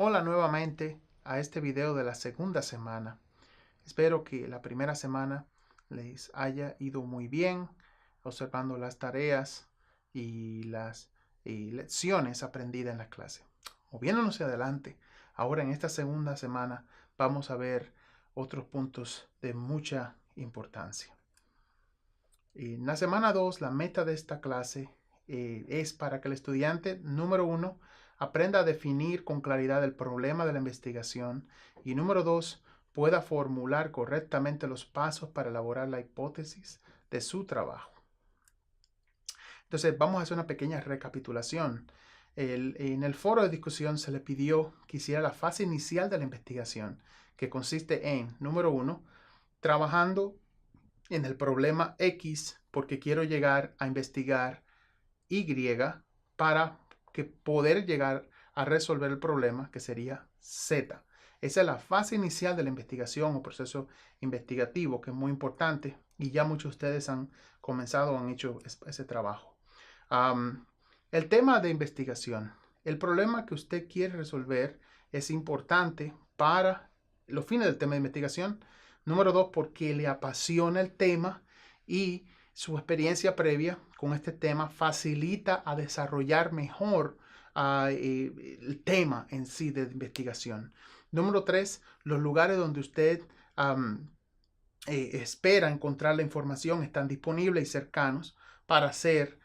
Hola nuevamente a este video de la segunda semana. Espero que la primera semana les haya ido muy bien observando las tareas y las lecciones aprendidas en la clase. Moviéndonos hacia adelante, ahora en esta segunda semana vamos a ver otros puntos de mucha importancia. En la semana 2, la meta de esta clase es para que el estudiante, número 1, aprenda a definir con claridad el problema de la investigación y número 2, pueda formular correctamente los pasos para elaborar la hipótesis de su trabajo. Entonces, vamos a hacer una pequeña recapitulación. En el foro de discusión se le pidió que hiciera la fase inicial de la investigación, que consiste en, número 1, trabajando en el problema X porque quiero llegar a investigar Y para que poder llegar a resolver el problema que sería Z. Esa es la fase inicial de la investigación o proceso investigativo, que es muy importante y ya muchos de ustedes han comenzado, han hecho ese trabajo. El tema de investigación. El problema que usted quiere resolver es importante para los fines del tema de investigación. Número 2, porque le apasiona el tema y su experiencia previa con este tema facilita a desarrollar mejor el tema en sí de investigación. Número 3, los lugares donde usted espera encontrar la información están disponibles y cercanos para hacer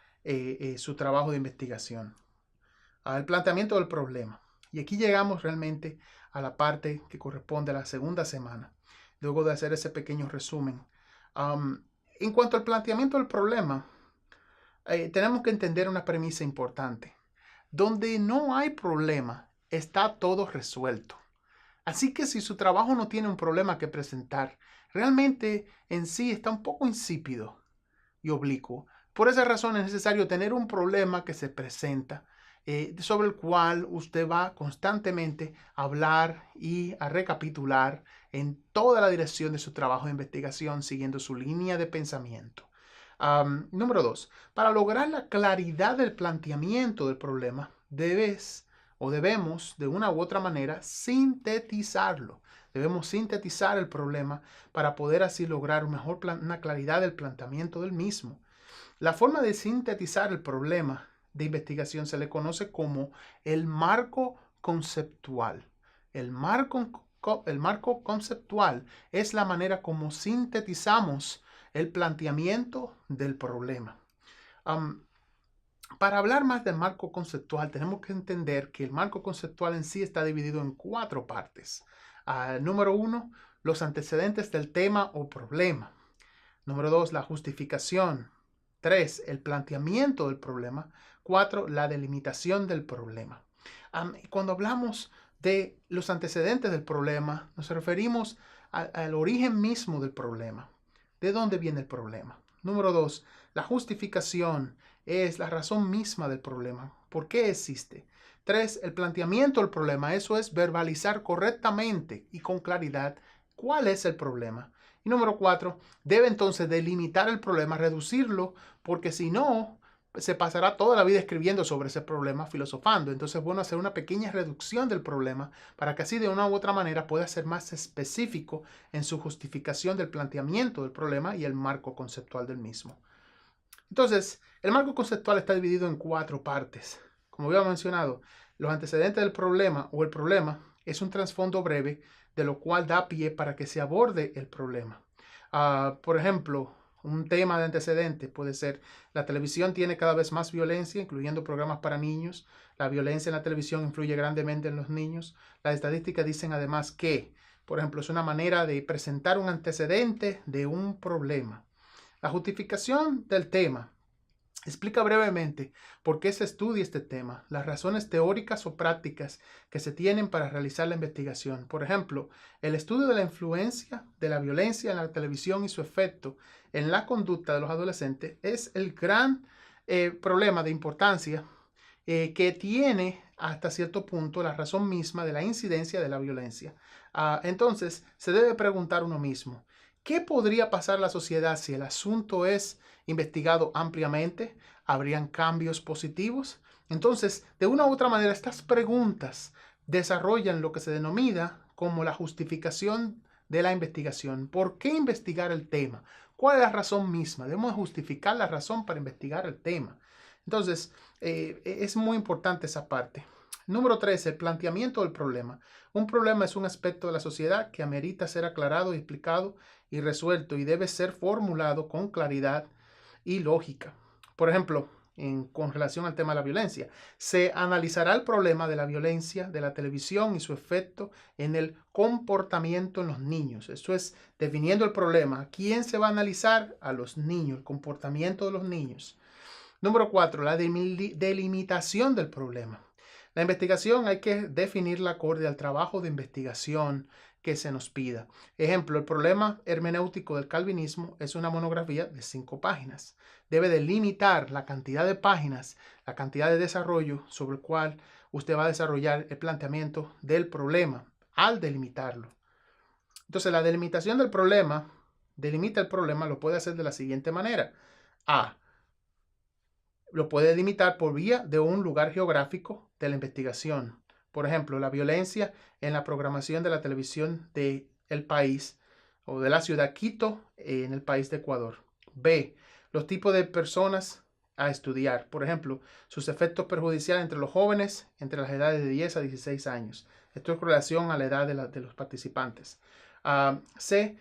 su trabajo de investigación. El planteamiento del problema. Y aquí llegamos realmente a la parte que corresponde a la segunda semana, luego de hacer ese pequeño resumen. En cuanto al planteamiento del problema, tenemos que entender una premisa importante. Donde no hay problema, está todo resuelto. Así que si su trabajo no tiene un problema que presentar, realmente en sí está un poco insípido y oblicuo. Por esa razón es necesario tener un problema que se presenta, sobre el cual usted va constantemente a hablar y a recapitular en toda la dirección de su trabajo de investigación, siguiendo su línea de pensamiento. Número 2. Para lograr la claridad del planteamiento del problema, debemos, de una u otra manera, sintetizarlo. Debemos sintetizar el problema para poder así lograr una claridad del planteamiento del mismo. La forma de sintetizar el problema de investigación se le conoce como el marco conceptual. El marco conceptual es la manera como sintetizamos el planteamiento del problema. Para hablar más del marco conceptual, tenemos que entender que el marco conceptual en sí está dividido en 4 partes. Número 1, los antecedentes del tema o problema. Número 2, la justificación. 3, el planteamiento del problema. 4, la delimitación del problema. Cuando hablamos de los antecedentes del problema, nos referimos al origen mismo del problema. ¿De dónde viene el problema? Número 2, la justificación es la razón misma del problema. ¿Por qué existe? 3, el planteamiento del problema. Eso es verbalizar correctamente y con claridad cuál es el problema. Y número 4, debe entonces delimitar el problema, reducirlo, porque si no, se pasará toda la vida escribiendo sobre ese problema, filosofando. Entonces es bueno hacer una pequeña reducción del problema para que así de una u otra manera pueda ser más específico en su justificación del planteamiento del problema y el marco conceptual del mismo. Entonces, el marco conceptual está dividido en 4 partes. Como había mencionado, los antecedentes del problema o el problema es un trasfondo breve de lo cual da pie para que se aborde el problema. Por ejemplo, un tema de antecedente puede ser: la televisión tiene cada vez más violencia, incluyendo programas para niños. La violencia en la televisión influye grandemente en los niños. Las estadísticas dicen además que, por ejemplo, es una manera de presentar un antecedente de un problema. La justificación del tema explica brevemente por qué se estudia este tema, las razones teóricas o prácticas que se tienen para realizar la investigación. Por ejemplo, el estudio de la influencia de la violencia en la televisión y su efecto en la conducta de los adolescentes es el gran problema de importancia que tiene hasta cierto punto la razón misma de la incidencia de la violencia. Entonces, se debe preguntar uno mismo: ¿qué podría pasar en la sociedad si el asunto es investigado ampliamente? ¿Habrían cambios positivos? Entonces, de una u otra manera, estas preguntas desarrollan lo que se denomina como la justificación de la investigación. ¿Por qué investigar el tema? ¿Cuál es la razón misma? Debemos justificar la razón para investigar el tema. Entonces, es muy importante esa parte. Número 3, el planteamiento del problema. Un problema es un aspecto de la sociedad que amerita ser aclarado, explicado y resuelto y debe ser formulado con claridad y lógica. Por ejemplo, con relación al tema de la violencia, se analizará el problema de la violencia de la televisión y su efecto en el comportamiento en los niños. Eso es definiendo el problema. ¿Quién se va a analizar? A los niños, el comportamiento de los niños. Número 4, la delimitación del problema. La investigación hay que definirla acorde al trabajo de investigación que se nos pida. Ejemplo, el problema hermenéutico del calvinismo es una monografía de 5 páginas. Debe delimitar la cantidad de páginas, la cantidad de desarrollo sobre el cual usted va a desarrollar el planteamiento del problema al delimitarlo. Entonces, la delimitación del problema, delimita el problema, lo puede hacer de la siguiente manera. A, lo puede delimitar por vía de un lugar geográfico de la investigación. Por ejemplo, la violencia en la programación de la televisión del país o de la ciudad Quito en el país de Ecuador. B, los tipos de personas a estudiar. Por ejemplo, sus efectos perjudiciales entre los jóvenes entre las edades de 10 a 16 años. Esto es con relación a la edad de los participantes. C,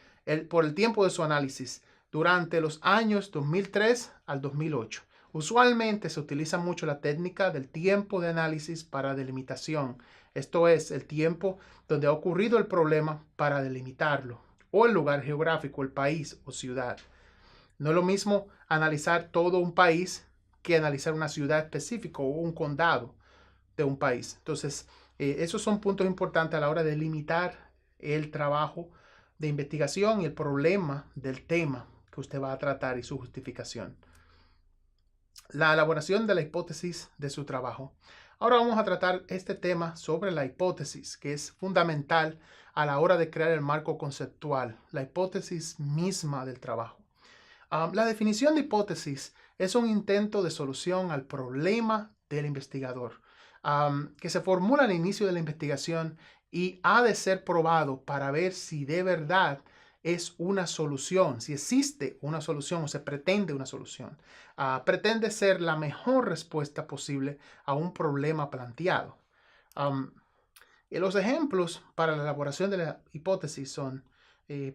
por el tiempo de su análisis durante los años 2003 al 2008. Usualmente se utiliza mucho la técnica del tiempo de análisis para delimitación. Esto es el tiempo donde ha ocurrido el problema para delimitarlo, o el lugar geográfico, el país o ciudad. No es lo mismo analizar todo un país que analizar una ciudad específica o un condado de un país. Entonces, esos son puntos importantes a la hora de delimitar el trabajo de investigación y el problema del tema que usted va a tratar y su justificación. La elaboración de la hipótesis de su trabajo. Ahora vamos a tratar este tema sobre la hipótesis, que es fundamental a la hora de crear el marco conceptual, la hipótesis misma del trabajo. La definición de hipótesis es un intento de solución al problema del investigador, que se formula al inicio de la investigación y ha de ser probado para ver si de verdad es una solución, si existe una solución o se pretende una solución. Pretende ser la mejor respuesta posible a un problema planteado. Y los ejemplos para la elaboración de la hipótesis son,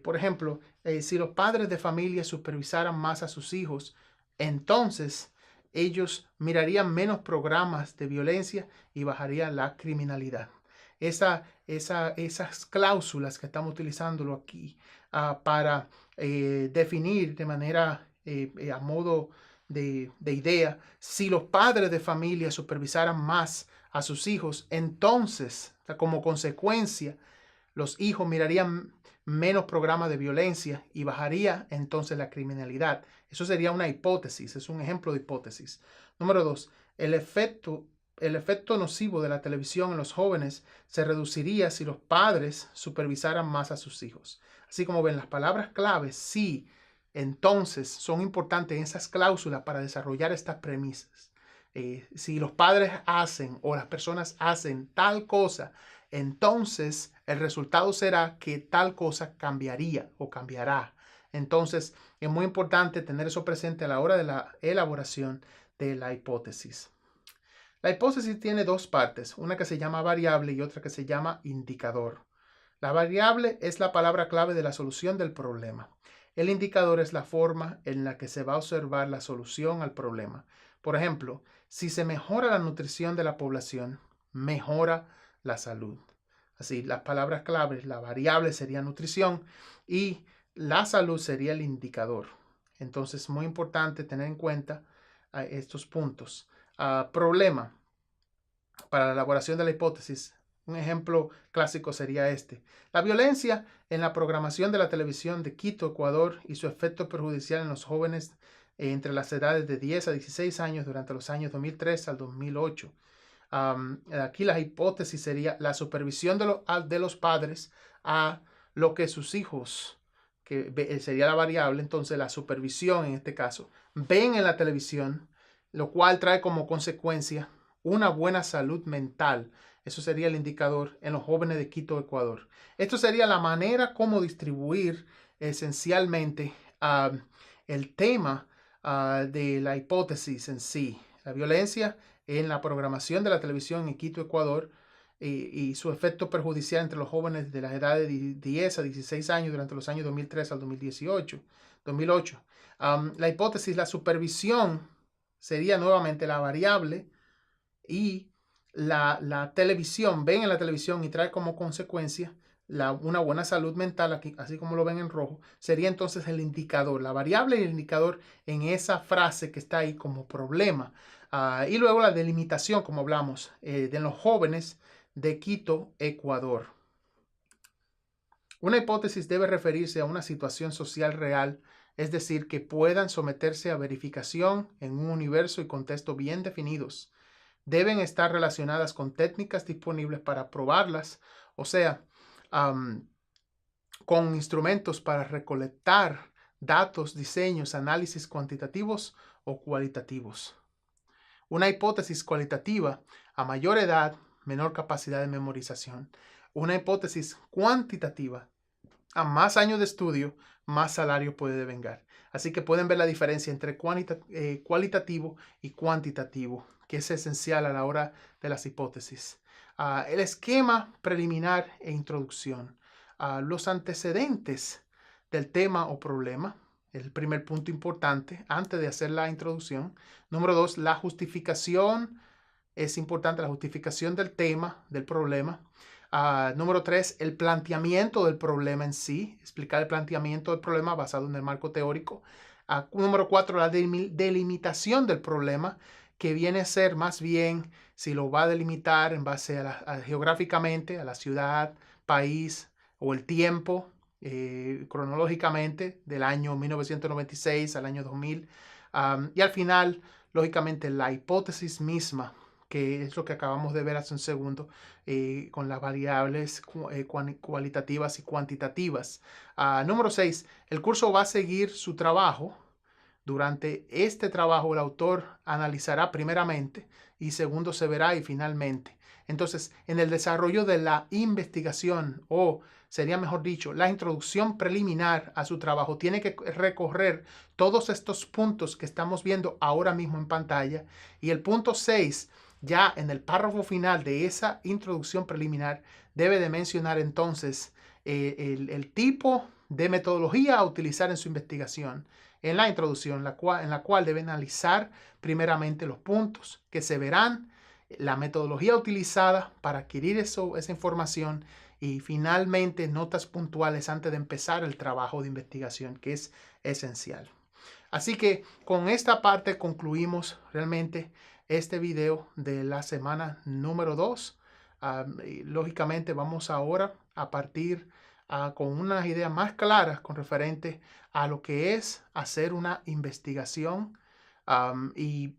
por ejemplo, si los padres de familia supervisaran más a sus hijos, entonces ellos mirarían menos programas de violencia y bajaría la criminalidad. Esas cláusulas que estamos utilizando aquí para definir de manera a modo de idea, si los padres de familia supervisaran más a sus hijos, entonces, como consecuencia, los hijos mirarían menos programas de violencia y bajaría entonces la criminalidad. Eso sería una hipótesis, es un ejemplo de hipótesis. Número 2, el efecto nocivo de la televisión en los jóvenes se reduciría si los padres supervisaran más a sus hijos. Así como ven, las palabras claves sí, entonces son importantes esas cláusulas para desarrollar estas premisas. Si los padres hacen o las personas hacen tal cosa, entonces el resultado será que tal cosa cambiaría o cambiará. Entonces es muy importante tener eso presente a la hora de la elaboración de la hipótesis. La hipótesis tiene dos partes, una que se llama variable y otra que se llama indicador. La variable es la palabra clave de la solución del problema. El indicador es la forma en la que se va a observar la solución al problema. Por ejemplo, si se mejora la nutrición de la población, mejora la salud. Así, las palabras claves, la variable sería nutrición y la salud sería el indicador. Entonces, muy importante tener en cuenta estos puntos. Problema para la elaboración de la hipótesis. Un ejemplo clásico sería este. La violencia en la programación de la televisión de Quito, Ecuador, y su efecto perjudicial en los jóvenes entre las edades de 10 a 16 años durante los años 2003 al 2008. Aquí la hipótesis sería la supervisión de los padres a lo que sus hijos, que sería la variable, entonces la supervisión en este caso, ven en la televisión, lo cual trae como consecuencia una buena salud mental Eso sería el indicador en los jóvenes de Quito, Ecuador. Esto sería la manera como distribuir esencialmente el tema de la hipótesis en sí, la violencia en la programación de la televisión en Quito, Ecuador, y su efecto perjudicial entre los jóvenes de las edades de 10 a 16 años durante los años 2003 al 2008. La hipótesis, la supervisión sería nuevamente la variable y la televisión, ven en la televisión y trae como consecuencia una buena salud mental, aquí, así como lo ven en rojo, sería entonces el indicador, la variable y el indicador en esa frase que está ahí como problema. Y luego la delimitación, como hablamos, de los jóvenes de Quito, Ecuador. Una hipótesis debe referirse a una situación social real, es decir, que puedan someterse a verificación en un universo y contexto bien definidos. Deben estar relacionadas con técnicas disponibles para probarlas, o sea, con instrumentos para recolectar datos, diseños, análisis cuantitativos o cualitativos. Una hipótesis cualitativa, a mayor edad, menor capacidad de memorización. Una hipótesis cuantitativa, a más años de estudio, más salario puede devengar. Así que pueden ver la diferencia entre cualitativo y cuantitativo, que es esencial a la hora de las hipótesis. El esquema preliminar e introducción. Los antecedentes del tema o problema. El primer punto importante antes de hacer la introducción. Número 2, la justificación. Es importante la justificación del tema, del problema. Número 3, el planteamiento del problema en sí, explicar el planteamiento del problema basado en el marco teórico. Número 4, la delimitación del problema, que viene a ser más bien si lo va a delimitar en base geográficamente a la ciudad, país o el tiempo, cronológicamente, del año 1996 al año 2000. Y al final, lógicamente, la hipótesis misma, que es lo que acabamos de ver hace un segundo, con las variables cualitativas y cuantitativas. Número 6, el curso va a seguir su trabajo. Durante este trabajo el autor analizará primeramente y segundo se verá y finalmente. Entonces, en el desarrollo de la investigación, o sería mejor dicho, la introducción preliminar a su trabajo, tiene que recorrer todos estos puntos que estamos viendo ahora mismo en pantalla. Y el punto 6, ya en el párrafo final de esa introducción preliminar, debe de mencionar entonces el tipo de metodología a utilizar en su investigación. En la introducción, en la cual debe analizar primeramente los puntos que se verán, la metodología utilizada para adquirir esa información y finalmente notas puntuales antes de empezar el trabajo de investigación, que es esencial. Así que con esta parte concluimos realmente este video de la semana número 2. Lógicamente vamos ahora a partir con unas ideas más claras con referente a lo que es hacer una investigación y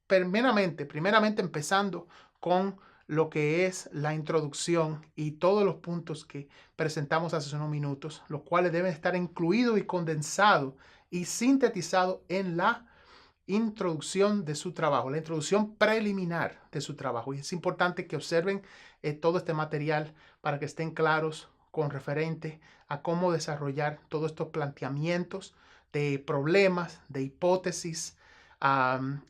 primeramente empezando con lo que es la introducción y todos los puntos que presentamos hace unos minutos, los cuales deben estar incluidos y condensados y sintetizados en la introducción de su trabajo, la introducción preliminar de su trabajo. Y es importante que observen todo este material para que estén claros con referente a cómo desarrollar todos estos planteamientos de problemas, de hipótesis,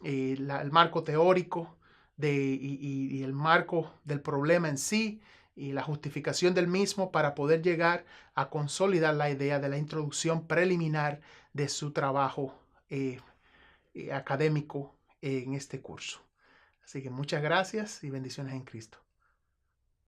el marco teórico y el marco del problema en sí y la justificación del mismo para poder llegar a consolidar la idea de la introducción preliminar de su trabajo académico en este curso. Así que muchas gracias y bendiciones en Cristo.